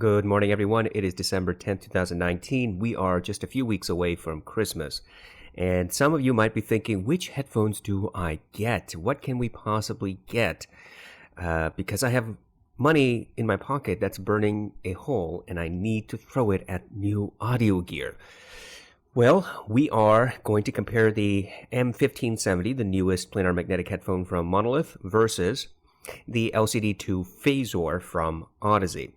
Good morning, everyone. It is December 10th, 2019. We are just a few weeks away from Christmas. And some of you might be thinking, which headphones do I get? What can we possibly get? Because I have money in my pocket that's burning a hole and I need to throw it at new audio gear. Well, we are going to compare the M1570, the newest planar magnetic headphone from Monolith, versus the LCD-2 Fazor from Audeze.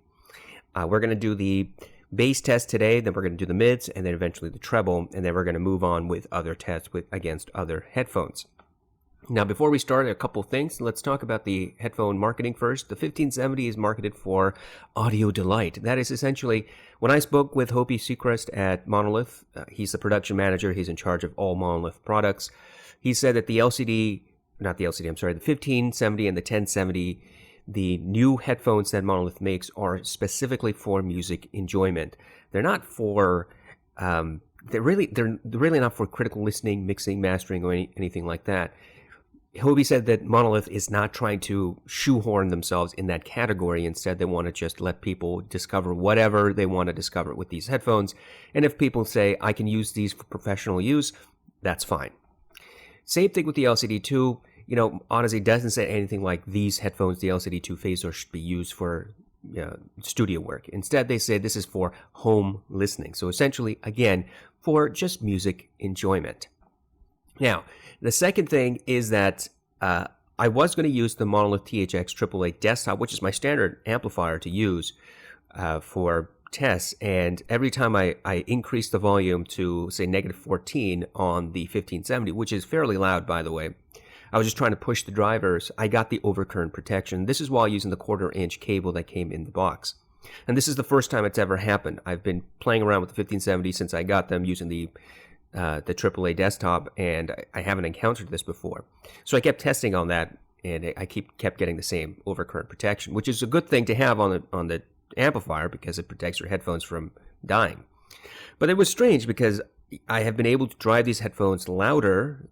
We're going to do the bass test today, then we're going to do the mids, and then eventually the treble, and then we're going to move on with other tests against other headphones. Now, before we start, a couple things. Let's talk about the headphone marketing first. The 1570 is marketed for audio delight. That is essentially, when I spoke with Hopi Seacrest at Monolith, he's the production manager, he's in charge of all Monolith products. He said that the 1570 and the 1070, the new headphones that Monolith makes are specifically for music enjoyment. They're not for, they're really not for critical listening, mixing, mastering, or anything like that. Hobie said that Monolith is not trying to shoehorn themselves in that category. Instead, they want to just let people discover whatever they want to discover with these headphones. And if people say, I can use these for professional use, that's fine. Same thing with the LCD-2. You know, Audeze doesn't say anything like these headphones, the LCD-2 Fazor, should be used for studio work. Instead, they say this is for home listening. So essentially, again, for just music enjoyment. Now, the second thing is that I was going to use the Monolith THX AAA desktop, which is my standard amplifier to use for tests. And every time I increase the volume to, say, -14 on the 1570, which is fairly loud, by the way, I was just trying to push the drivers. I got the overcurrent protection. This is while using the 1/4-inch cable that came in the box. And this is the first time it's ever happened. I've been playing around with the 1570 since I got them using the AAA desktop, and I haven't encountered this before. So I kept testing on that, and I kept getting the same overcurrent protection, which is a good thing to have on the amplifier because it protects your headphones from dying. But it was strange because I have been able to drive these headphones louder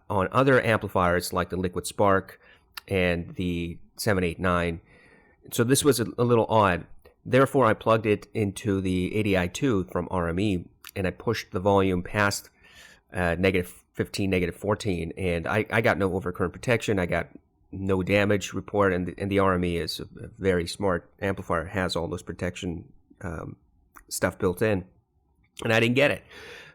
on other amplifiers like the Liquid Spark and the 789. So this was a little odd. Therefore, I plugged it into the ADI-2 from RME, and I pushed the volume past -15, -14, and I got no overcurrent protection. I got no damage report, and the RME is a very smart amplifier. It has all those protection stuff built in, and I didn't get it.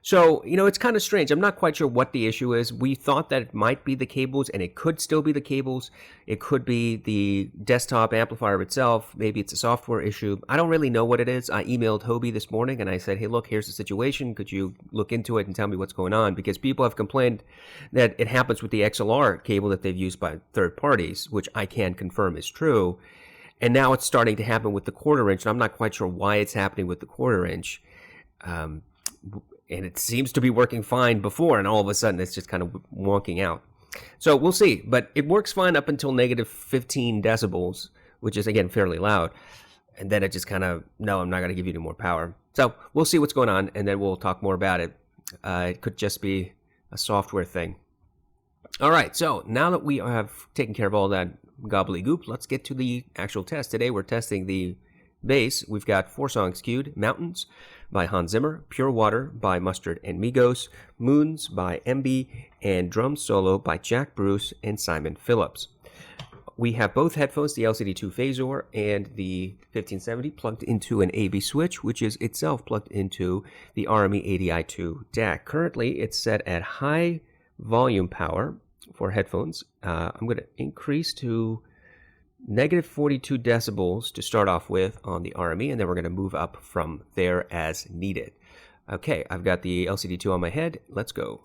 So, you know, it's kind of strange. I'm not quite sure what the issue is. We thought that it might be the cables, and it could still be the cables. It could be the desktop amplifier itself. Maybe it's a software issue. I don't really know what it is. I emailed Hobie this morning, and I said, hey, look, here's the situation. Could you look into it and tell me what's going on? Because people have complained that it happens with the XLR cable that they've used by third parties, which I can confirm is true. And now it's starting to happen with the 1/4-inch, and I'm not quite sure why it's happening with the 1/4-inch. And it seems to be working fine before, and all of a sudden it's just kind of wonking out. So we'll see, but it works fine up until -15 decibels, which is, again, fairly loud. And then it just kind of, no, I'm not going to give you any more power. So we'll see what's going on, and then we'll talk more about it. It could just be a software thing. All right, so now that we have taken care of all that gobbledygook, let's get to the actual test. Today we're testing the bass. We've got 4 songs queued: Mountains by Hans Zimmer, Pure Water by Mustard and Migos, Moons by MB, and Drum Solo by Jack Bruce and Simon Phillips. We have both headphones, the LCD-2 Fazor and the 1570, plugged into an AV switch, which is itself plugged into the RME ADI-2 DAC. Currently, it's set at high volume power for headphones. I'm going to increase to -42 decibels to start off with on the RME, and then we're going to move up from there as needed. Okay, I've got the LCD-2 on my head. Let's go.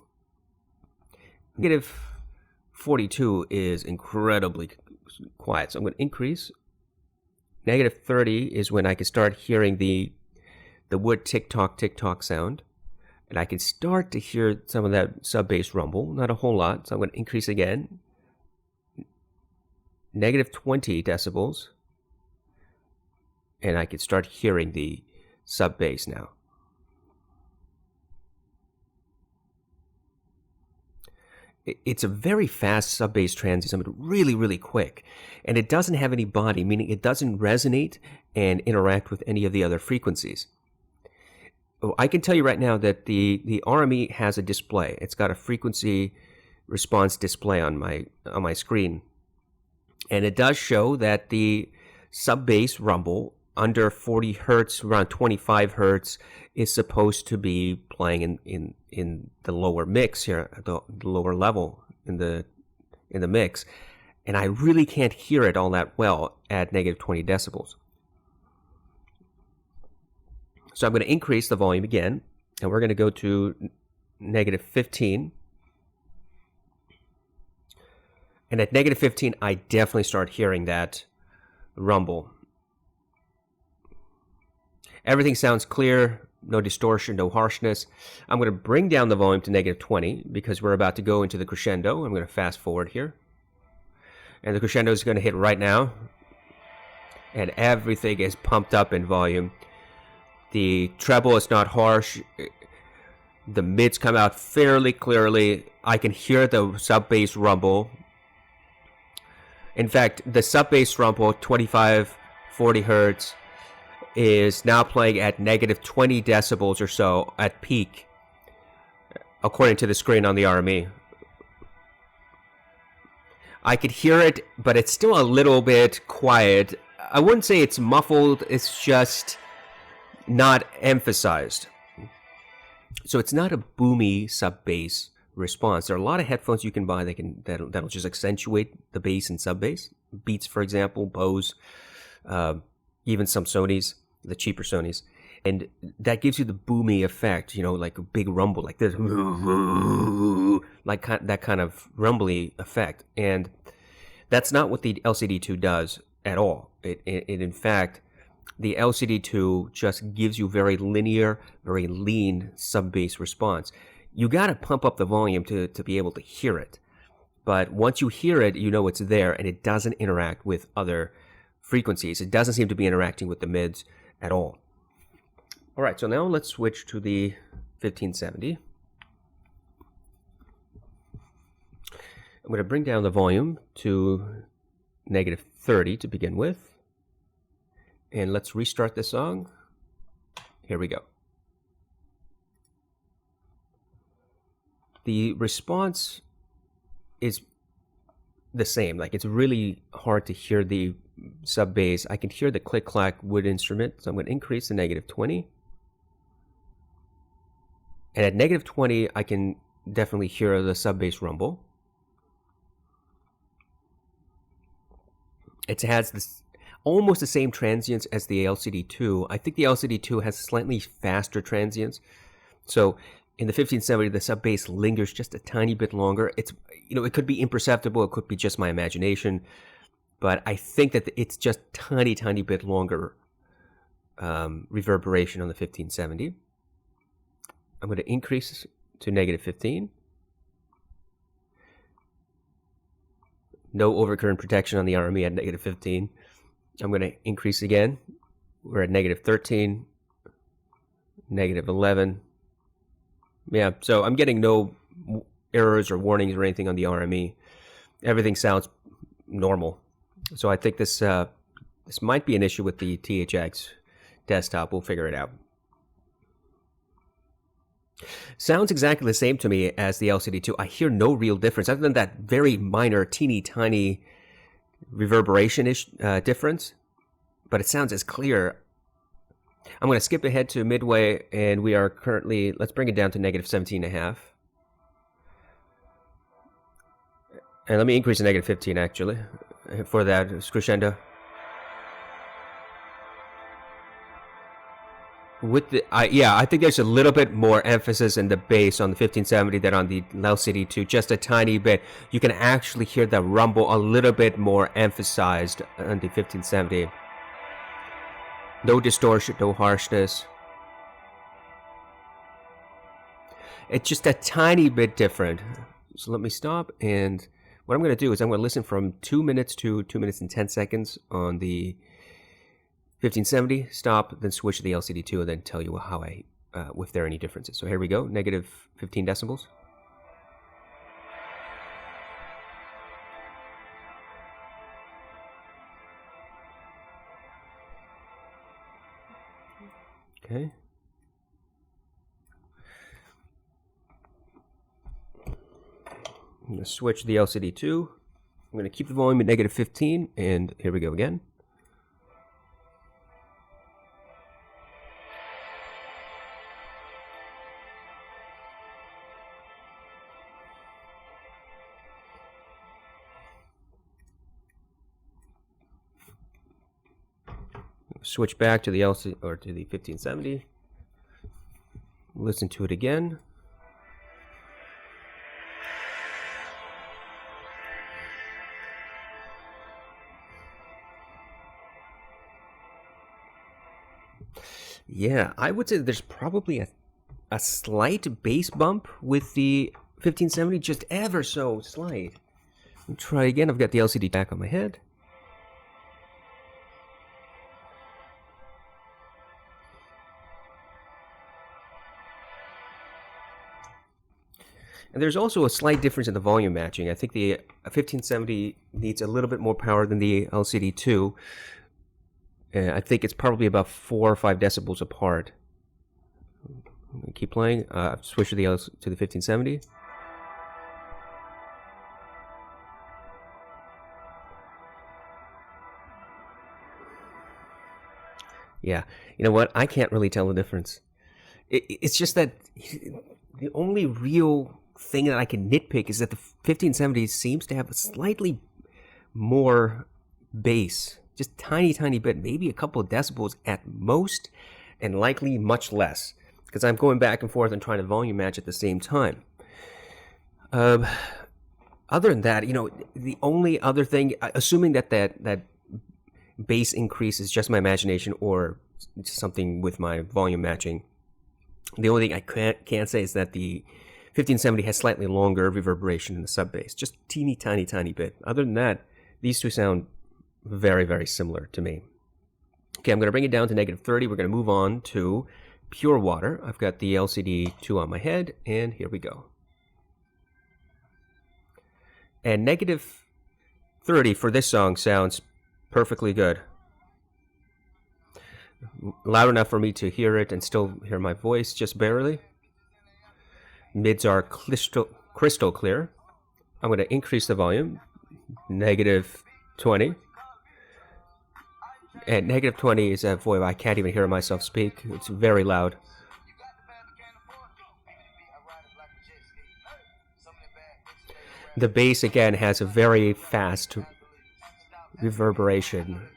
-42 is incredibly quiet, so I'm going to increase. -30 is when I can start hearing the wood tick-tock sound, and I can start to hear some of that sub-bass rumble, not a whole lot, so I'm going to increase again. -20 decibels, and I can start hearing the sub bass now. it's a very fast sub-bass transient, I mean, really, really quick. And it doesn't have any body, meaning it doesn't resonate and interact with any of the other frequencies. I can tell you right now that the RME has a display. It's got a frequency response display on my screen. And it does show that the sub-bass rumble under 40 hertz, around 25 hertz, is supposed to be playing in the lower mix here, the lower level in the mix. And I really can't hear it all that well at negative 20 decibels. So I'm going to increase the volume again, and we're going to go to negative 15. And at negative 15, I definitely start hearing that rumble. Everything sounds clear, no distortion, no harshness. I'm going to bring down the volume to negative 20 because we're about to go into the crescendo. I'm going to fast forward here. And the crescendo is going to hit right now. And everything is pumped up in volume. The treble is not harsh. The mids come out fairly clearly. I can hear the sub-bass rumble. In fact, the sub-bass rumble, 25, 40 hertz, is now playing at negative 20 decibels or so at peak, according to the screen on the RME. I could hear it, but it's still a little bit quiet. I wouldn't say it's muffled, it's just not emphasized. So it's not a boomy sub-bass response. There are a lot of headphones you can buy that'll just accentuate the bass and sub-bass. Beats, for example, Bose, even some Sonys, the cheaper Sonys. And that gives you the boomy effect, you know, like a big rumble, like this, like that kind of rumbly effect. And that's not what the LCD-2 does at all. It in fact, the LCD-2 just gives you very linear, very lean sub-bass response. You got to pump up the volume to be able to hear it. But once you hear it, you know it's there, and it doesn't interact with other frequencies. It doesn't seem to be interacting with the mids at all. All right, so now let's switch to the 1570. I'm going to bring down the volume to negative 30 to begin with. And let's restart the song. Here we go. The response is the same. Like, it's really hard to hear the sub-bass. I can hear the click-clack wood instrument, so I'm going to increase to negative 20. And at negative 20, I can definitely hear the sub-bass rumble. It has this almost the same transients as the LCD-2. I think the LCD-2 has slightly faster transients. So in the 1570, the sub-bass lingers just a tiny bit longer. It's, you know, it could be imperceptible. It could be just my imagination. But I think that it's just tiny bit longer reverberation on the 1570. I'm going to increase to negative 15. No overcurrent protection on the RME at negative 15. I'm going to increase again. We're at negative 13, negative 11. Yeah, so I'm getting no errors or warnings or anything on the RME. Everything sounds normal. So I think this might be an issue with the THX desktop. We'll figure it out. Sounds exactly the same to me as the LCD-2. I hear no real difference other than that very minor, teeny tiny reverberation-ish difference, but it sounds as clear. I'm going to skip ahead to midway, and we are currently, let's bring it down to negative 17.5. And let me increase to negative 15, actually, for that crescendo. With the, I think there's a little bit more emphasis in the bass on the 1570 than on the LCD-2, just a tiny bit. You can actually hear the rumble a little bit more emphasized on the 1570. No distortion, no harshness. It's just a tiny bit different. So let me stop, and what I'm going to do is I'm going to listen from 2 minutes to 2 minutes and 10 seconds on the 1570, stop, then switch to the LCD-2, and then tell you how if there are any differences. So here we go, negative 15 decibels. Okay. I'm going to switch the LCD-2. I'm going to keep the volume at -15, and here we go again. Switch back to the LCD or to the 1570. Listen to it again. Yeah, I would say there's probably a slight bass bump with the 1570, just ever so slight. Let me try again. I've got the LCD back on my head. And there's also a slight difference in the volume matching. I think the 1570 needs a little bit more power than the LCD-2. I think it's probably about 4 or 5 decibels apart. I'm gonna keep playing. Switch to the 1570. Yeah, you know what? I can't really tell the difference. It's just that the only real thing that I can nitpick is that the 1570 seems to have a slightly more bass. Just tiny bit, maybe a couple of decibels at most, and likely much less, because I'm going back and forth and trying to volume match at the same time. Other than that, you know, the only other thing, assuming that bass increase is just my imagination or something with my volume matching, the only thing I can't say is that the 1570 has slightly longer reverberation in the sub bass, just teeny tiny bit. Other than that, these two sound very similar to me. Okay, I'm going to bring it down to -30. We're going to move on to pure water. I've got the LCD-2 on my head, and here we go. And -30 for this song sounds perfectly good. Loud enough for me to hear it and still hear my voice, just barely. Mids are crystal clear. I'm going to increase the volume, -20. At -20 is a voice I can't even hear myself speak. It's very loud. The bass again has a very fast reverberation.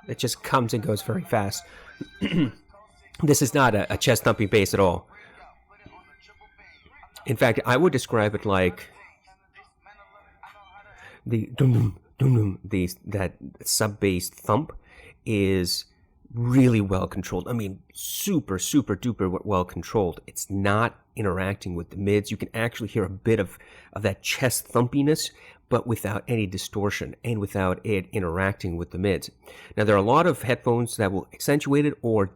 It just comes and goes very fast. This is not a chest thumping bass at all. In fact, I would describe it like the dum dum, that sub bass thump is really well controlled. I mean, super duper well controlled. It's not interacting with the mids. You can actually hear a bit of that chest thumpiness, but without any distortion and without it interacting with the mids. Now, there are a lot of headphones that will accentuate it or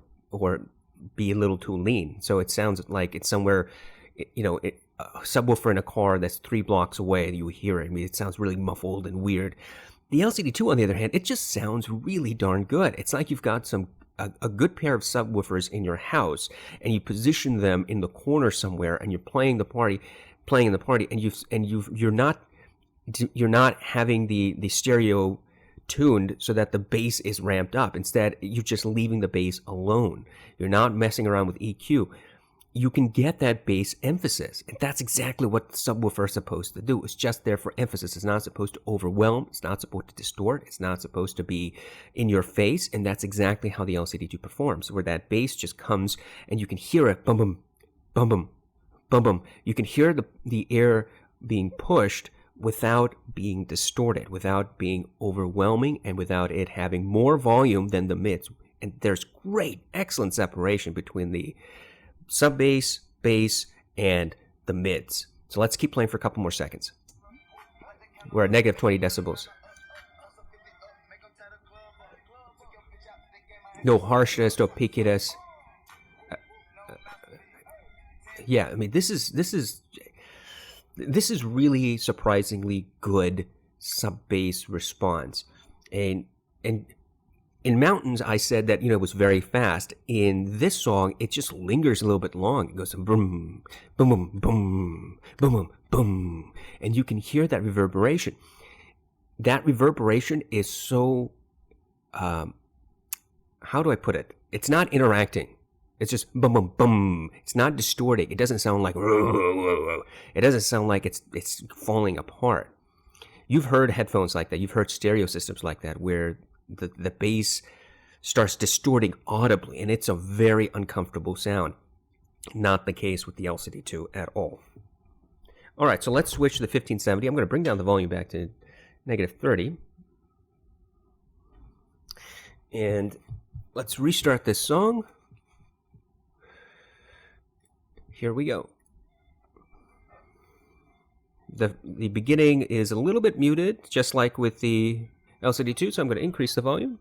be a little too lean. So it sounds like it's somewhere, you know, a subwoofer in a car that's 3 blocks away, you hear it. I mean, it sounds really muffled and weird. The LCD-2, on the other hand, it just sounds really darn good. It's like you've got a good pair of subwoofers in your house, and you position them in the corner somewhere, and you're playing in the party, and you're not having the stereo tuned so that the bass is ramped up. Instead, you're just leaving the bass alone. You're not messing around with EQ. You can get that bass emphasis, and that's exactly what the subwoofer is supposed to do. It's just there for emphasis. It's not supposed to overwhelm. It's not supposed to distort. It's not supposed to be in your face, and that's exactly how the LCD-2 performs, where that bass just comes, and you can hear it, bum bum, bum bum, bum bum. You can hear the air being pushed without being distorted, without being overwhelming, and without it having more volume than the mids. And there's great, excellent separation between the sub bass, bass, and the mids. So let's keep playing for a couple more seconds. We're at -20 decibels. No harshness, no peakiness. Yeah, I mean, this is really surprisingly good sub bass response, and in Mountains, I said that, it was very fast. In this song, it just lingers a little bit long. It goes boom, boom, boom, boom, boom, boom, boom. And you can hear that reverberation. That reverberation is so, how do I put it? It's not interacting. It's just boom, boom, boom. It's not distorting. It doesn't sound like, it doesn't sound like it's falling apart. You've heard headphones like that. You've heard stereo systems like that where the bass starts distorting audibly, and it's a very uncomfortable sound. Not the case with the LCD-2 at all. All right, so let's switch to the 1570. I'm going to bring down the volume back to -30. And let's restart this song. Here we go. The beginning is a little bit muted, just like with the LCD-2, so I'm going to increase the volume.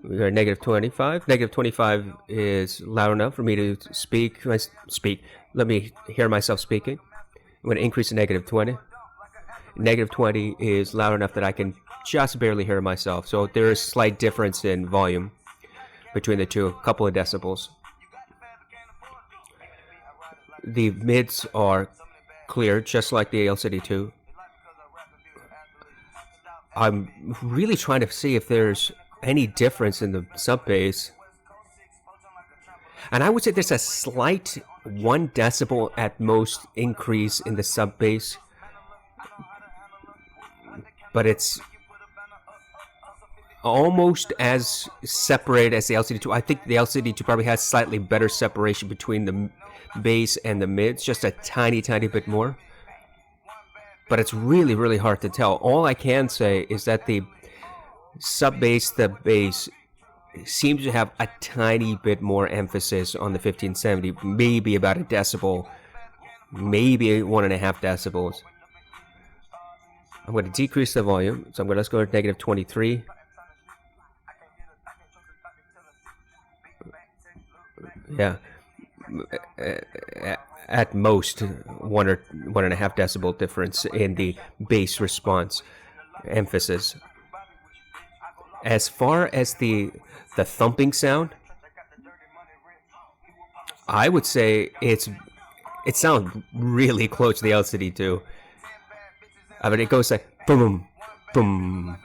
We are -25. -25 is loud enough for me to speak. Let me hear myself speaking. I'm going to increase to -20. -20 is loud enough that I can just barely hear myself. So there is slight difference in volume between the two, a couple of decibels. The mids are clear, just like the LCD-2. I'm really trying to see if there's any difference in the sub bass. And I would say there's a slight 1 decibel at most increase in the sub bass. But it's almost as separated as the LCD-2. I think the LCD-2 probably has slightly better separation between the bass and the mids, just a tiny bit more. But it's really, really hard to tell. All I can say is that the sub bass, the bass, seems to have a tiny bit more emphasis on the 1570, maybe about a decibel, maybe 1.5 decibels. I'm going to decrease the volume, so let's go to -23. Yeah, at most 1.5 decibel difference in the bass response emphasis. As far as the thumping sound, I would say it sounds really close to the LCD-2. I mean, it goes like boom, boom,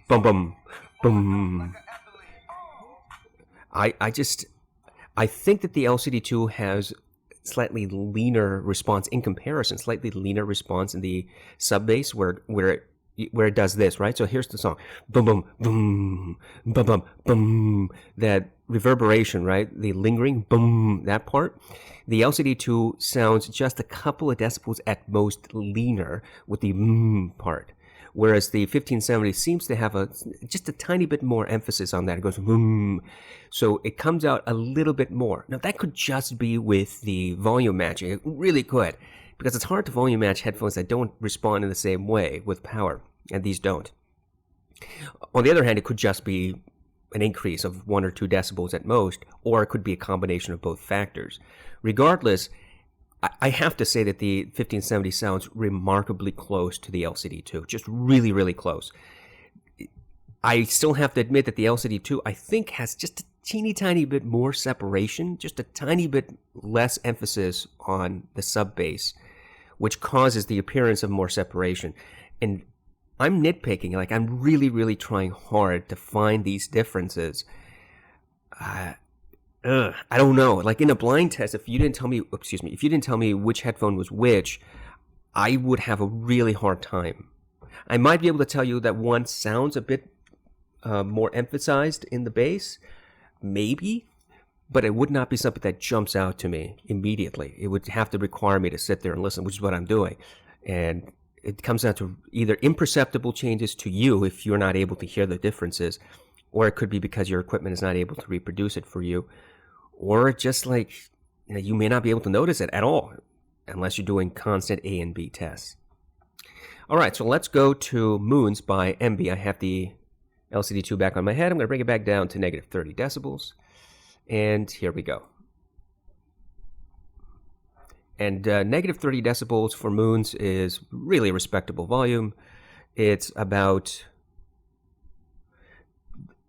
boom, boom, boom. I think that the LCD-2 has slightly leaner response in comparison, slightly leaner response in the sub bass where it does this, right? So here's the song, boom, boom, boom, boom, boom, boom. That reverberation, right? The lingering boom, that part. The LCD-2 sounds just a couple of decibels at most leaner with the part. Whereas the 1570 seems to have just a tiny bit more emphasis on that. It goes so it comes out a little bit more. Now that could just be with the volume matching. It really could, because it's hard to volume match headphones that don't respond in the same way with power, and these don't. On the other hand, it could just be an increase of 1 or 2 decibels at most, or it could be a combination of both factors. Regardless, I have to say that the 1570 sounds remarkably close to the LCD-2, just really, really close. I still have to admit that the LCD-2, I think, has just a teeny tiny bit more separation, just a tiny bit less emphasis on the sub bass, which causes the appearance of more separation. And I'm nitpicking, like I'm really, really trying hard to find these differences. I don't know. Like in a blind test, if you didn't tell me which headphone was which, I would have a really hard time. I might be able to tell you that one sounds a bit more emphasized in the bass, maybe, but it would not be something that jumps out to me immediately. It would have to require me to sit there and listen, which is what I'm doing. And it comes down to either imperceptible changes to you if you're not able to hear the differences, or it could be because your equipment is not able to reproduce it for you, or just like you may not be able to notice it at all unless you're doing constant A and B tests. All right, so let's go to Moons by MB. I have the LCD-2 back on my head. I'm going to bring it back down to -30 decibels. And here we go. And -30 decibels for Moons is really respectable volume. It's about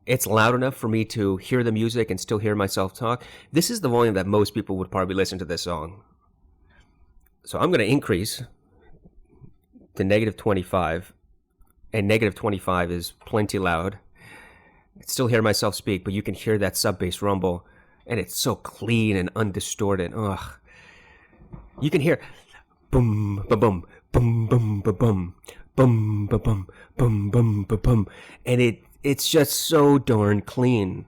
it's loud enough for me to hear the music and still hear myself talk. This is the volume that most people would probably listen to this song. So I'm going to increase to -25, and -25 is plenty loud. I still hear myself speak, but you can hear that sub bass rumble, and it's so clean and undistorted. Ugh. You can hear boom, ba boom, boom, boom, ba boom, boom, ba boom, boom, boom, ba boom, and it's just so darn clean.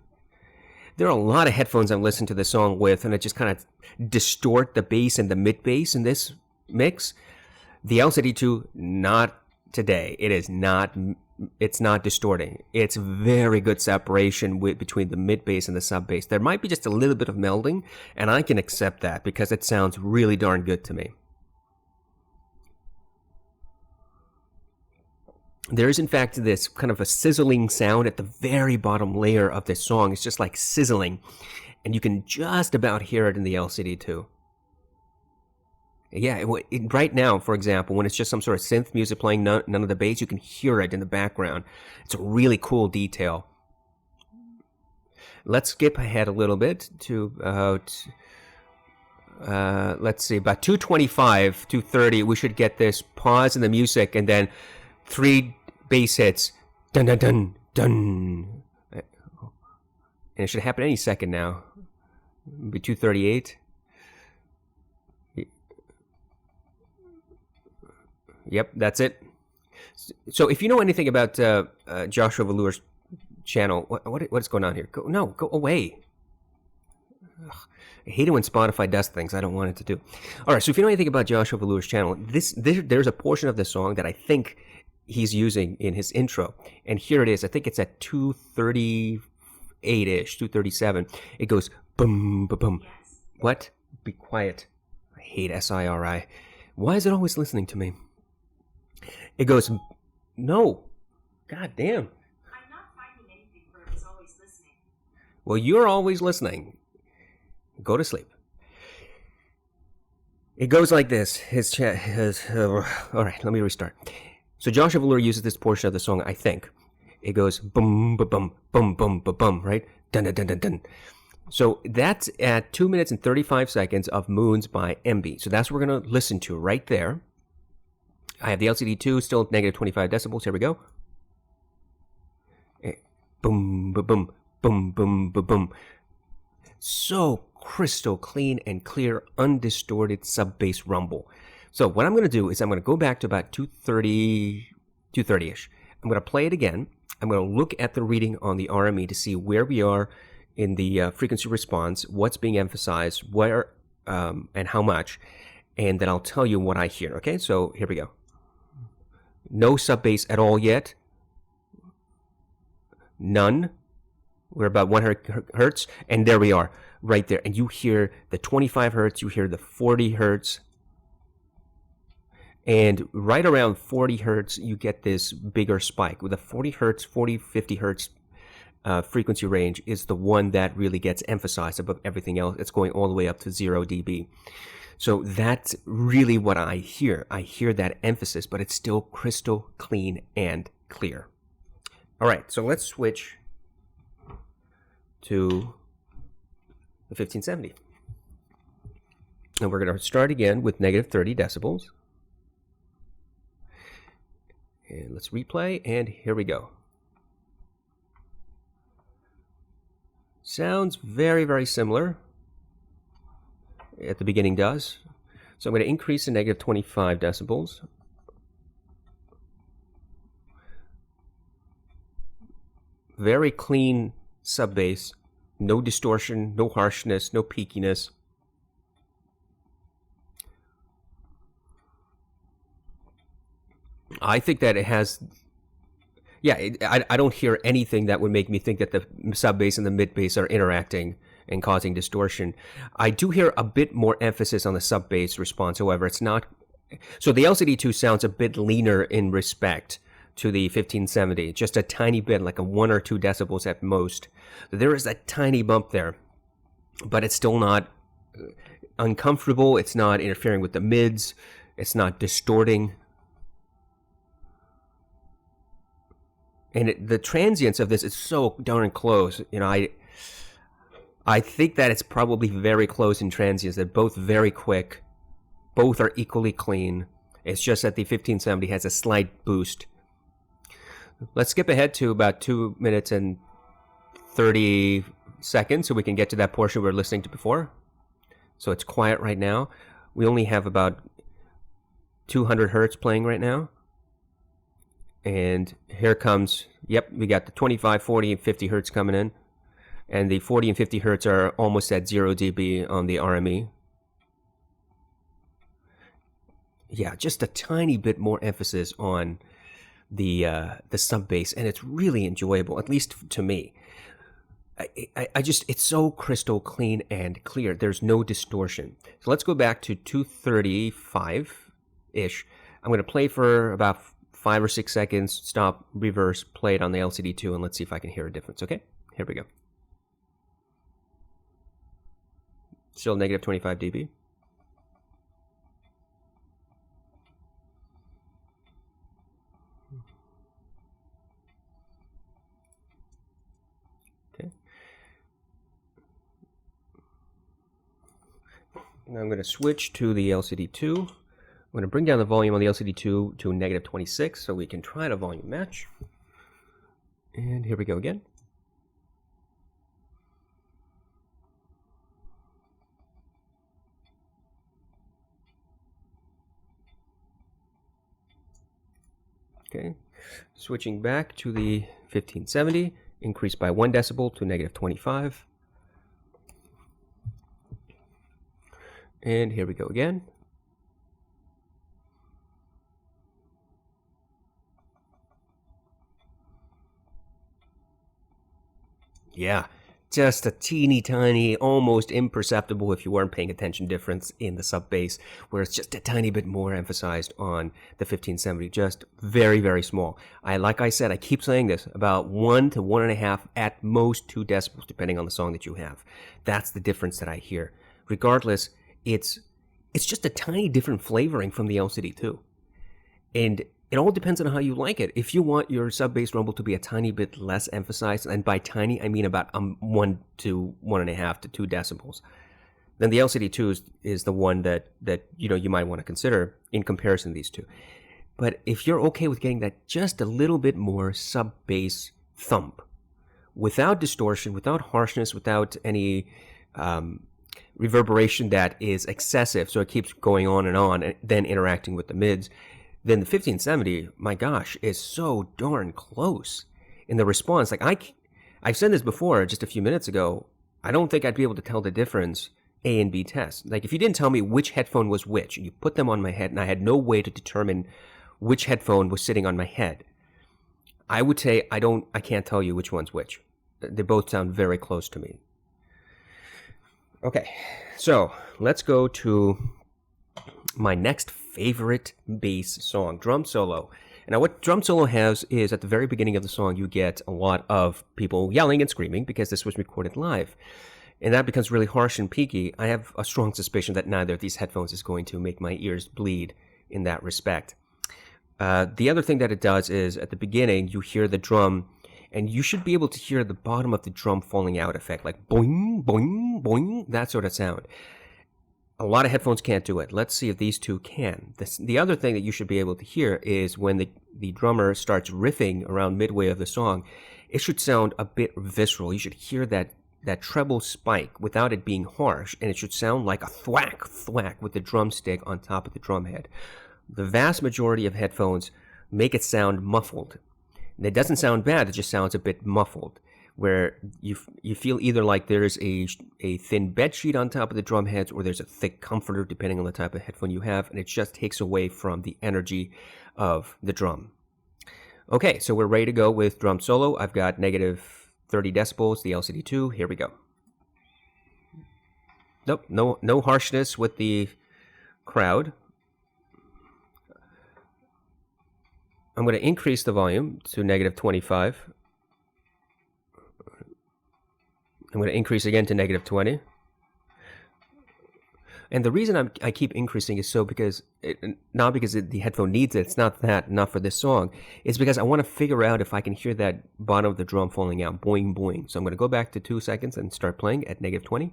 There are a lot of headphones I've listened to this song with, and it just kind of distort the bass and the mid bass in this mix. The LCD-2, not today. It's not distorting. It's very good separation between the mid bass and the sub bass. There might be just a little bit of melding, and I can accept that because it sounds really darn good to me. There is, in fact, this kind of a sizzling sound at the very bottom layer of this song. It's just like sizzling, and you can just about hear it in the LCD-2. Yeah, right now, for example, when it's just some sort of synth music playing, none of the bass, you can hear it in the background. It's a really cool detail. Let's skip ahead a little bit to about, let's see, about 225, 230, we should get this pause in the music, and then 3 bass hits, dun dun dun dun, and it should happen any second now. Maybe 238. Yep, that's it. So if you know anything about Joshua Velour's channel, what is going on here? Go away. Ugh, I hate it when Spotify does things I don't want it to do. All right, so if you know anything about Joshua Velour's channel, there's a portion of this song that I think he's using in his intro, and here it is. I think it's at 238-ish, 237. It goes boom, boom, boom. Yes. What? Be quiet. I hate SIRI. Why is it always listening to me? It goes, no. God damn. I'm not finding anything where it's always listening. Well, you're always listening. Go to sleep. It goes like this. All right, let me restart. So Joshua Velour uses this portion of the song, I think. It goes boom, ba bum, boom, boom, ba bum, right? Dun, dun, dun, dun, dun. So that's at 2 minutes and 35 seconds of Moons by MB. So that's what we're going to listen to right there. I have the LCD-2 still at -25 decibels. Here we go. Boom, ba boom, boom, boom, ba boom. So crystal clean and clear, undistorted sub-bass rumble. So what I'm going to do is I'm going to go back to about 230-ish. I'm going to play it again. I'm going to look at the reading on the RME to see where we are in the frequency response, what's being emphasized, where and how much, and then I'll tell you what I hear. Okay, so here we go. No sub bass at all yet. None. We're about 1 hertz, and there we are, right there. And you hear the 25 hertz, you hear the 40 hertz, and right around 40 hertz, you get this bigger spike. With the 40 hertz, 50 hertz frequency range is the one that really gets emphasized above everything else. It's going all the way up to 0 dB. So that's really what I hear. I hear that emphasis, but it's still crystal clean and clear. All right, so let's switch to the 1570. And we're going to start again with -30 decibels. And let's replay, and here we go. Sounds very, very similar. At the beginning does. So I'm going to increase to -25 decibels. Very clean sub bass, no distortion, no harshness, no peakiness. I think that it has, I don't hear anything that would make me think that the sub bass and the mid bass are interacting and causing distortion. I do hear a bit more emphasis on the sub bass response, however, it's not. So the LCD-2 sounds a bit leaner in respect to the 1570, just a tiny bit, like a 1 or 2 decibels at most. There is a tiny bump there, but it's still not uncomfortable. It's not interfering with the mids. It's not distorting. And the transients of this is so darn close. You know, I think that it's probably very close in transients. They're both very quick. Both are equally clean. It's just that the 1570 has a slight boost. Let's skip ahead to about 2 minutes and 30 seconds so we can get to that portion we were listening to before. So it's quiet right now. We only have about 200 hertz playing right now. And here comes, yep, we got the 25, 40, and 50 hertz coming in. And the 40 and 50 hertz are almost at 0 dB on the RME. Yeah, just a tiny bit more emphasis on the sub bass, and it's really enjoyable, at least to me. I just, it's so crystal clean and clear. There's no distortion. So let's go back to 235-ish. I'm going to play for about 5 or 6 seconds, stop, reverse, play it on the LCD-2, and let's see if I can hear a difference, okay? Here we go. Still negative 25 dB. Okay. Now I'm going to switch to the LCD-2. I'm going to bring down the volume on the LCD-2 to negative 26 so we can try to volume match. And here we go again. Okay, switching back to the 1570, increase by 1 decibel to negative 25. And here we go again. Yeah, just a teeny tiny, almost imperceptible if you weren't paying attention difference in the sub bass, where it's just a tiny bit more emphasized on the 1570, just very, very small. Like I said, I keep saying this, about 1 to 1.5, at most 2 decibels, depending on the song that you have. That's the difference that I hear. Regardless, it's just a tiny different flavoring from the LCD-2. And it all depends on how you like it. If you want your sub-bass rumble to be a tiny bit less emphasized, and by tiny, I mean about 1 to 1.5 to 2 decibels, then the LCD-2 is the one that you might want to consider in comparison to these two. But if you're okay with getting that just a little bit more sub-bass thump, without distortion, without harshness, without any reverberation that is excessive, so it keeps going on and then interacting with the mids, then the 1570, my gosh, is so darn close in the response. Like I've said this before just a few minutes ago, I don't think I'd be able to tell the difference A and B test. Like if you didn't tell me which headphone was which, and you put them on my head, and I had no way to determine which headphone was sitting on my head, I would say I can't tell you which one's which. They both sound very close to me. Okay, so let's go to my next favorite bass song, Drum Solo. And now what Drum Solo has is at the very beginning of the song, you get a lot of people yelling and screaming because this was recorded live. And that becomes really harsh and peaky. I have a strong suspicion that neither of these headphones is going to make my ears bleed in that respect. The other thing that it does is at the beginning, you hear the drum, and you should be able to hear the bottom of the drum falling out effect, like boing, boing, boing, that sort of sound. A lot of headphones can't do it. Let's see if these two can. The other thing that you should be able to hear is when the drummer starts riffing around midway of the song, it should sound a bit visceral. You should hear that treble spike without it being harsh, and it should sound like a thwack, thwack with the drumstick on top of the drum head. The vast majority of headphones make it sound muffled. And it doesn't sound bad, it just sounds a bit muffled, where you feel either like there's a thin bed sheet on top of the drum heads, or there's a thick comforter, depending on the type of headphone you have, and it just takes away from the energy of the drum. Okay, so we're ready to go with Drum Solo. I've got negative 30 decibels, the LCD-2. Here we go. Nope, no harshness with the crowd. I'm going to increase the volume to negative 25. I'm going to increase again to negative 20. And the reason I keep increasing is not because the headphone needs it. It's not for this song. It's because I want to figure out if I can hear that bottom of the drum falling out, boing boing. So I'm going to go back to 2 seconds and start playing at -20.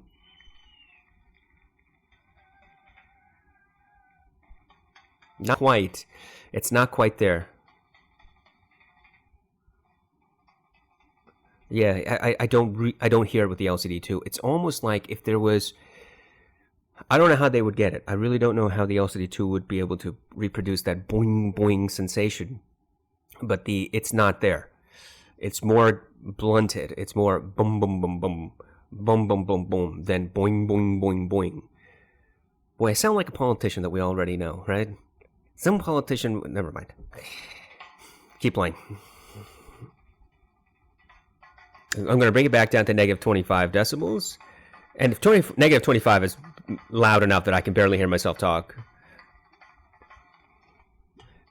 Not quite. It's not quite there. Yeah, I don't hear it with the LCD-2. It's almost like if there was. I don't know how they would get it. I really don't know how the LCD-2 would be able to reproduce that boing boing sensation. But it's not there. It's more blunted. It's more boom boom boom boom boom boom boom boom than boing boing boing boing. Boy, I sound like a politician that we already know, right? Some politician. Never mind. Keep playing. I'm going to bring it back down to -25 decibels. And if -25 is loud enough that I can barely hear myself talk.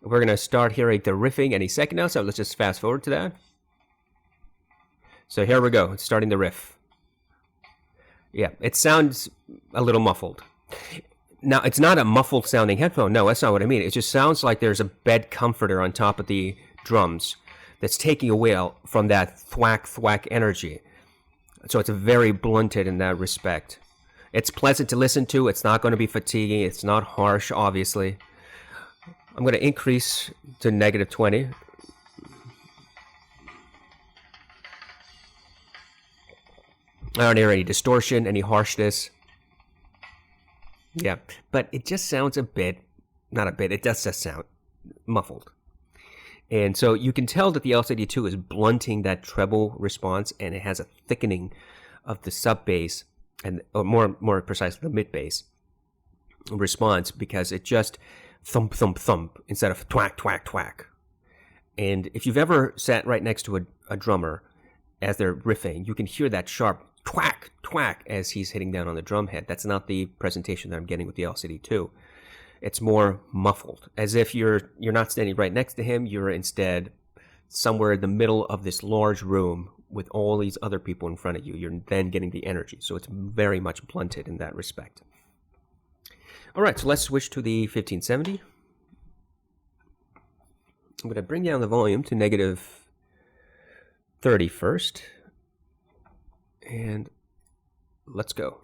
We're going to start hearing the riffing any second now, so let's just fast forward to that. So here we go. It's starting the riff. Yeah, it sounds a little muffled. Now, it's not a muffled sounding headphone. No, that's not what I mean. It just sounds like there's a bed comforter on top of the drums that's taking away from that thwack thwack energy. So it's very blunted in that respect. It's pleasant to listen to. It's not going to be fatiguing. It's not harsh, obviously. I'm going to increase to -20. I don't hear any distortion, any harshness. Yeah, but it just sounds it does just sound muffled. And so you can tell that the LCD-2 is blunting that treble response, and it has a thickening of the sub bass, or more precisely the mid bass response, because it just thump thump thump instead of twack twack twack. And if you've ever sat right next to a drummer as they're riffing, you can hear that sharp twack twack as he's hitting down on the drum head. That's not the presentation that I'm getting with the LCD-2. It's more muffled, as if you're not standing right next to him. You're instead somewhere in the middle of this large room with all these other people in front of you. You're then getting the energy, so it's very much blunted in that respect. All right, so let's switch to the 1570. I'm going to bring down the volume to -30 first, and let's go.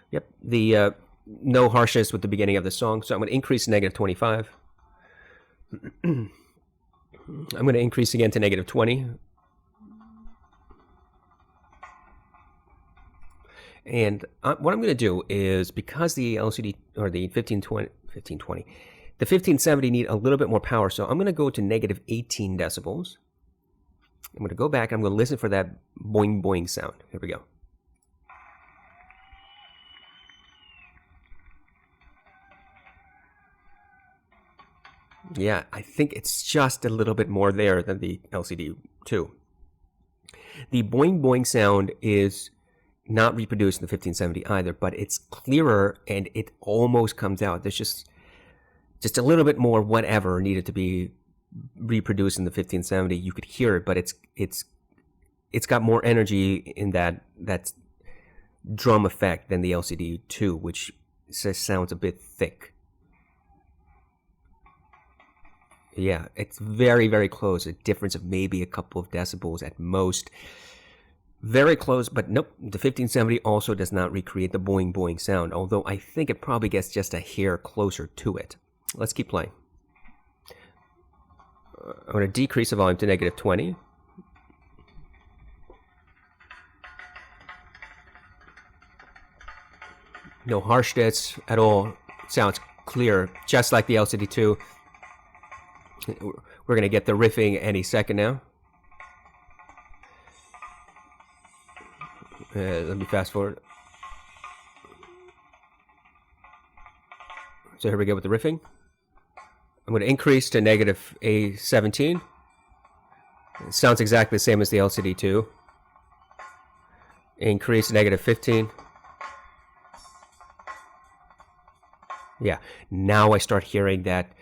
Yep, the no harshness with the beginning of the song, so I'm going to increase to -25. I'm going to increase again to -20. And what I'm going to do is, because the LCD, or the 1520, the 1570 need a little bit more power, so I'm going to go to -18 decibels. I'm going to go back, and I'm going to listen for that boing boing sound. Here we go. Yeah, I think it's just a little bit more there than the LCD-2. The boing boing sound is not reproduced in the 1570 either, but it's clearer and it almost comes out. There's just a little bit more whatever needed to be reproduced in the 1570. You could hear it, but it's got more energy in that drum effect than the LCD-2, which sounds a bit thick. Yeah, it's very, very close. A difference of maybe a couple of decibels at most. Very close, but nope. The 1570 also does not recreate the boing boing sound, although I think it probably gets just a hair closer to it. Let's keep playing. I'm going to decrease the volume to -20. No harshness at all. Sounds clear, just like the LCD-2. We're going to get the riffing any second now. Let me fast forward. So here we go with the riffing. I'm going to increase to -17. It sounds exactly the same as the LCD-2. Increase to -15. Yeah, now I start hearing that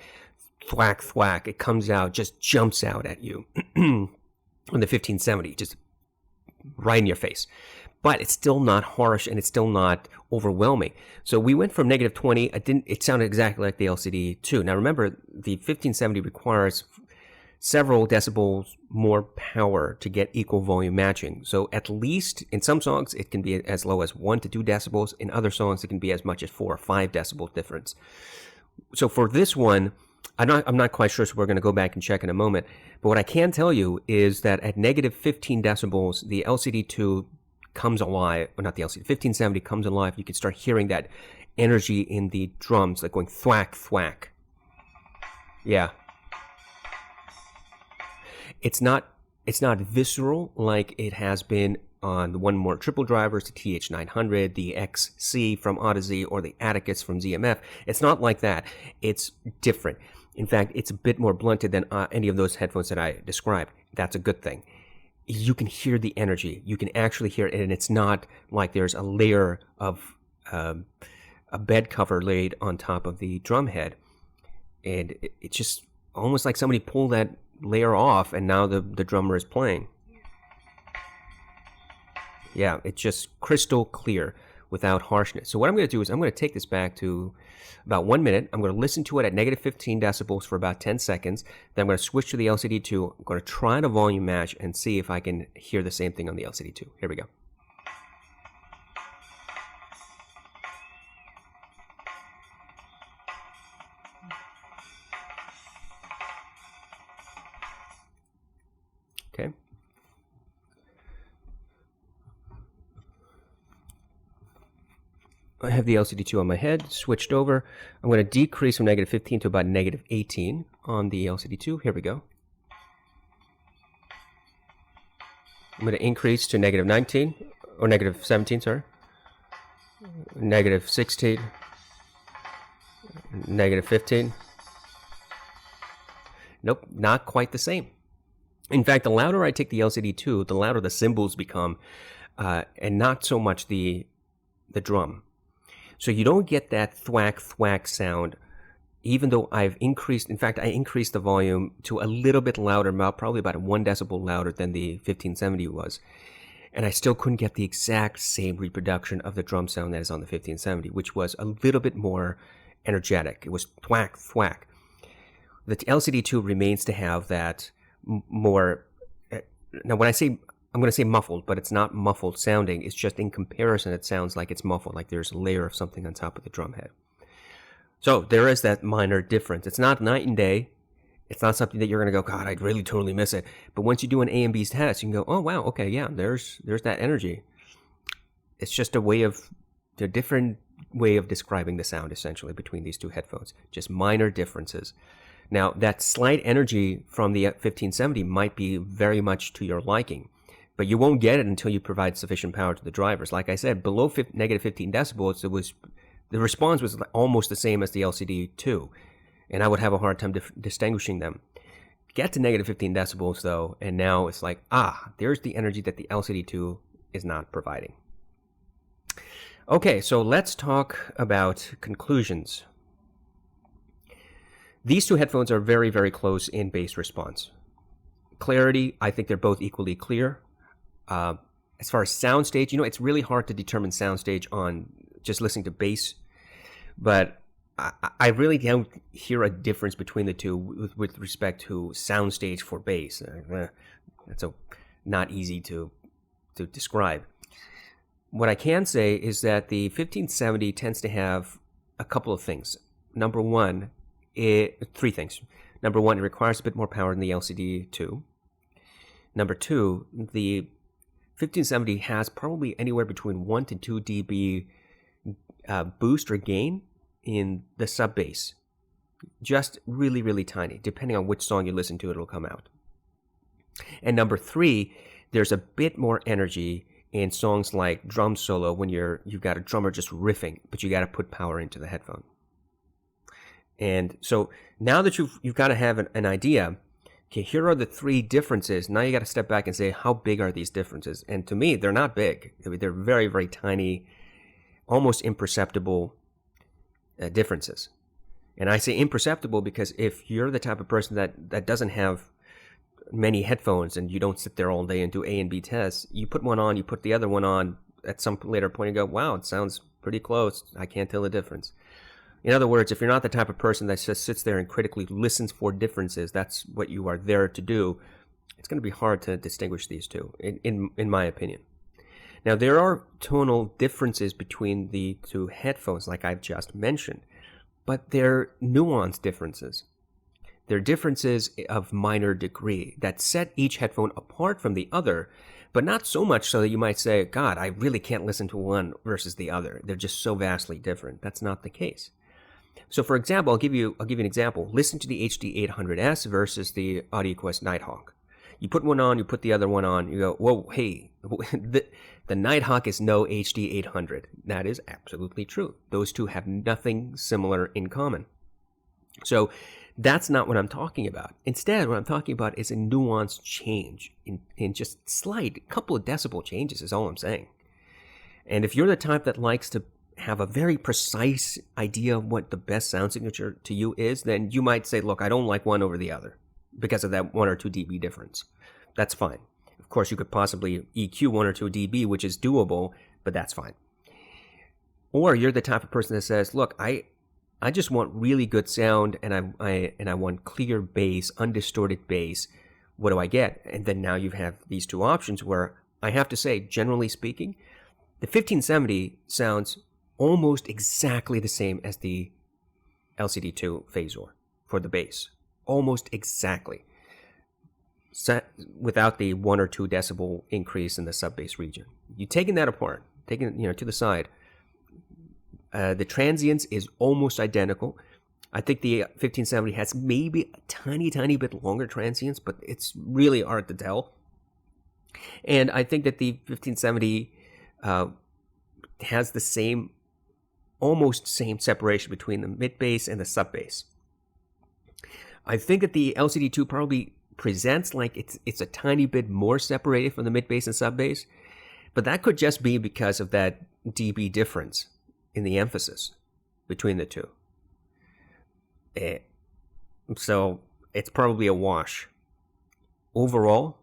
thwack thwack. It comes out, just jumps out at you on the 1570, just right in your face. but it's still not harsh and it's still not overwhelming. So we went from negative 20. It sounded exactly like the LCD-2. Now remember, the 1570 requires several decibels more power to get equal volume matching. So at least in some songs, it can be as low as 1 to 2 decibels. In other songs, it can be as much as 4 or 5 decibel difference. So for this one, I'm not quite sure, so we're going to go back and check in a moment. But what I can tell you is that at negative 15 decibels, the LCD-2 comes alive, or not the LCD, 1570 comes alive. You can start hearing that energy in the drums, like going thwack, thwack. Yeah. It's not visceral like it has been on the one more triple drivers, the TH900, the XC from Audeze, or the Atticus from ZMF. It's not like that. It's different. In fact, it's a bit more blunted than any of those headphones that I described. That's a good thing. You can hear the energy. You can actually hear it, and it's not like there's a layer of a bed cover laid on top of the drum head. And it's just almost like somebody pulled that layer off, and now the drummer is playing. Yeah, it's just crystal clear without harshness. So what I'm going to do is I'm going to take this back to about 1 minute. I'm going to listen to it at negative 15 decibels for about 10 seconds. Then I'm going to switch to the LCD-2. I'm going to try to volume match and see if I can hear the same thing on the LCD-2. Here we go. Okay. I have the LCD-2 on my head, switched over. I'm going to decrease from negative 15 to about negative 18 on the LCD-2. Here we go. I'm going to increase to negative 19, or negative 17, sorry. Negative 16. Negative 15. Nope, not quite the same. In fact, the louder I take the LCD-2, the louder the cymbals become, and not so much the drum. So you don't get that thwack, thwack sound, even though I've increased, in fact, I increased the volume to a little bit louder, probably about 1 decibel louder than the 1570 was. And I still couldn't get the exact same reproduction of the drum sound that is on the 1570, which was a little bit more energetic. It was thwack, thwack. The LCD-2 remains to have that more. Now, when I say, I'm going to say muffled, but it's not muffled sounding. It's just in comparison, it sounds like it's muffled, like there's a layer of something on top of the drum head. So there is that minor difference. It's not night and day. It's not something that you're going to go, God, I'd really totally miss it. But once you do an A and B test, you can go, oh, wow, okay, yeah, there's that energy. It's just a different way of describing the sound, essentially, between these two headphones. Just minor differences. Now, that slight energy from the 1570 might be very much to your liking, but you won't get it until you provide sufficient power to the drivers. Like I said, below negative 15 decibels, the response was almost the same as the LCD-2, and I would have a hard time distinguishing them. Get to negative 15 decibels, though, and now it's like, there's the energy that the LCD-2 is not providing. Okay, so let's talk about conclusions. These two headphones are very, very close in bass response. Clarity, I think they're both equally clear. As far as soundstage, it's really hard to determine soundstage on just listening to bass, but I really don't hear a difference between the two with respect to soundstage for bass. That's not easy to describe. What I can say is that the 1570 tends to have a couple of things. Number one, three things. Number one, it requires a bit more power than the LCD-2. Number two, the 1570 has probably anywhere between 1 to 2 dB boost or gain in the sub bass. Just really, really tiny. Depending on which song you listen to, it'll come out. And number three, there's a bit more energy in songs like drum solo when you've got a drummer just riffing, but you got to put power into the headphone. And so now that you've got to have an idea, okay, here are the three differences. Now you got to step back and say, how big are these differences? And to me, they're not big. I mean, they're very, very tiny, almost imperceptible differences. And I say imperceptible because if you're the type of person that doesn't have many headphones and you don't sit there all day and do A and B tests, you put one on, you put the other one on, at some later point and go, wow, it sounds pretty close. I can't tell the difference. In other words, if you're not the type of person that just sits there and critically listens for differences, that's what you are there to do, it's going to be hard to distinguish these two, in my opinion. Now, there are tonal differences between the two headphones, like I've just mentioned, but they're nuanced differences. They're differences of minor degree that set each headphone apart from the other, but not so much so that you might say, God, I really can't listen to one versus the other. They're just so vastly different. That's not the case. So, for example, I'll give you an example. Listen to the HD-800S versus the AudioQuest Nighthawk. You put one on, you put the other one on, you go, whoa, hey, the Nighthawk is no HD-800. That is absolutely true. Those two have nothing similar in common. So that's not what I'm talking about. Instead, what I'm talking about is a nuanced change in just slight, couple of decibel changes is all I'm saying. And if you're the type that likes to have a very precise idea of what the best sound signature to you is, then you might say, look, I don't like one over the other because of that 1 or 2 dB difference. That's fine. Of course, you could possibly EQ 1 or 2 dB, which is doable, but that's fine. Or you're the type of person that says, look, I just want really good sound, and I want clear bass, undistorted bass. What do I get? And then now you have these two options where I have to say, generally speaking, the 1570 sounds almost exactly the same as the LCD-2 Fazor for the bass. Almost exactly. Without the 1 or 2 decibel increase in the sub-bass region. You taking that apart, taking it to the side, the transients is almost identical. I think the 1570 has maybe a tiny bit longer transients, but it's really hard to tell. And I think that the 1570 has the almost same separation between the mid-bass and the sub-bass. I think that the LCD-2 probably presents like it's a tiny bit more separated from the mid-bass and sub-bass, but that could just be because of that dB difference in the emphasis between the two. So it's probably a wash. Overall,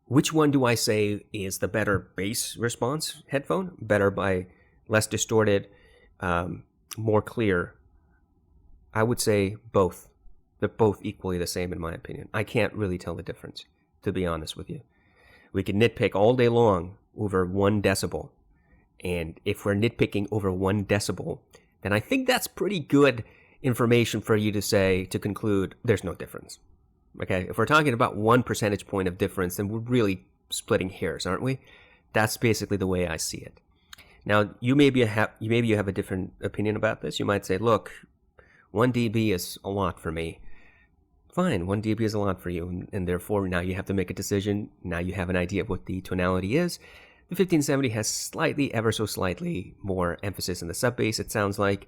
which one do I say is the better bass response headphone? Better by less distorted, more clear? I would say both. They're both equally the same in my opinion. I can't really tell the difference, to be honest with you. We can nitpick all day long over 1 decibel. And if we're nitpicking over 1 decibel, then I think that's pretty good information for you to conclude there's no difference. Okay? If we're talking about 1 percentage point of difference, then we're really splitting hairs, aren't we? That's basically the way I see it. Now, you maybe have a different opinion about this. You might say, look, 1 dB is a lot for me. Fine, 1 dB is a lot for you, and therefore now you have to make a decision. Now you have an idea of what the tonality is. The 1570 has ever so slightly more emphasis in the sub-bass, it sounds like.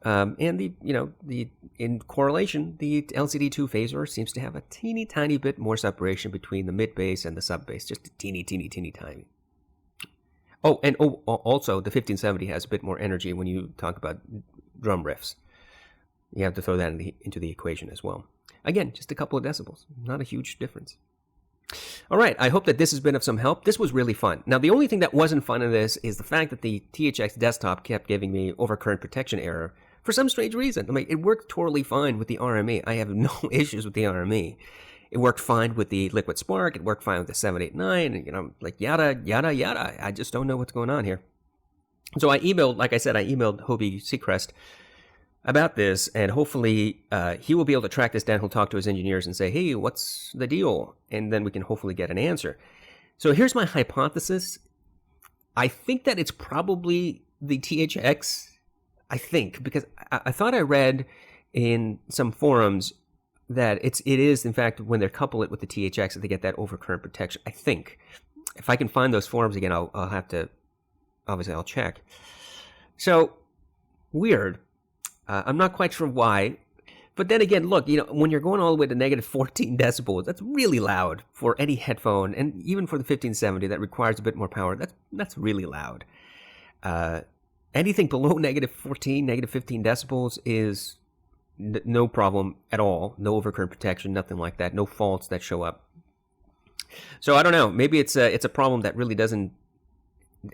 And in correlation, the LCD-2 Fazor seems to have a teeny tiny bit more separation between the mid-bass and the sub-bass, just a teeny tiny. Also the 1570 has a bit more energy when you talk about drum riffs. You have to throw that into the equation as well. Again, just a couple of decibels, not a huge difference. All right, I hope that this has been of some help. This was really fun. Now, the only thing that wasn't fun in this is the fact that the THX desktop kept giving me overcurrent protection error for some strange reason. I mean, it worked totally fine with the RME. I have no issues with the RME. It worked fine with the Liquid Spark. It worked fine with the 789, like yada, yada, yada. I just don't know what's going on here. So I emailed Hobie Seacrest about this, and hopefully he will be able to track this down. He'll talk to his engineers and say, hey, what's the deal? And then we can hopefully get an answer. So here's my hypothesis. I think that it's probably the THX, I think, because I thought I read in some forums that it is, in fact, when they couple it with the THX, that they get that overcurrent protection. I think. If I can find those forums again, I'll have to, obviously, I'll check. So, weird. I'm not quite sure why. But then again, look, when you're going all the way to negative 14 decibels, that's really loud for any headphone. And even for the 1570 that requires a bit more power, that's really loud. Anything below negative 14, negative 15 decibels is no problem at all. No overcurrent protection, nothing like that. No faults that show up. So I don't know. Maybe it's a problem that really doesn't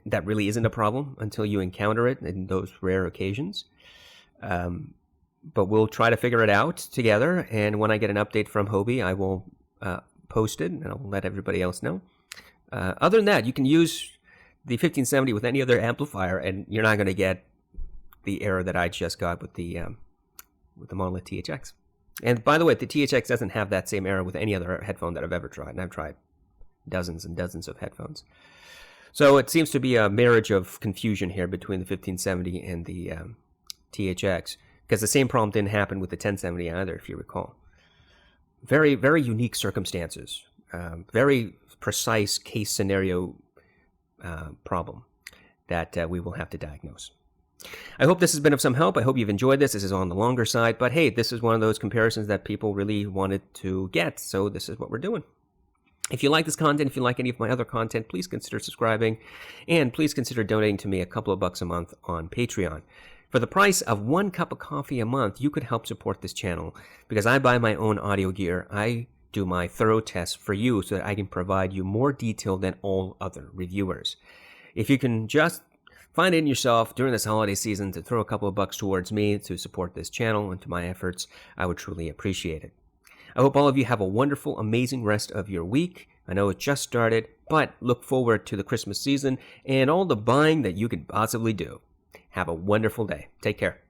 that really isn't a problem until you encounter it in those rare occasions. But we'll try to figure it out together, and when I get an update from Hobie, I will post it, and I'll let everybody else know. Other than that, you can use the 1570 with any other amplifier, and you're not going to get the error that I just got with the Monolith THX. And by the way, the THX doesn't have that same error with any other headphone that I've ever tried, and I've tried dozens and dozens of headphones. So it seems to be a marriage of confusion here between the 1570 and the THX, because the same problem didn't happen with the 1070 either, if you recall. Very, very unique circumstances, very precise case scenario problem that we will have to diagnose. I hope this has been of some help. I hope you've enjoyed this. This is on the longer side, but hey, this is one of those comparisons that people really wanted to get, so this is what we're doing. If you like this content, if you like any of my other content, please consider subscribing, and please consider donating to me a couple of bucks a month on Patreon. For the price of 1 cup of coffee a month, you could help support this channel, because I buy my own audio gear. I do my thorough tests for you so that I can provide you more detail than all other reviewers. If you can just find it in yourself during this holiday season to throw a couple of bucks towards me to support this channel and to my efforts, I would truly appreciate it. I hope all of you have a wonderful, amazing rest of your week. I know it just started, but look forward to the Christmas season and all the buying that you could possibly do. Have a wonderful day. Take care.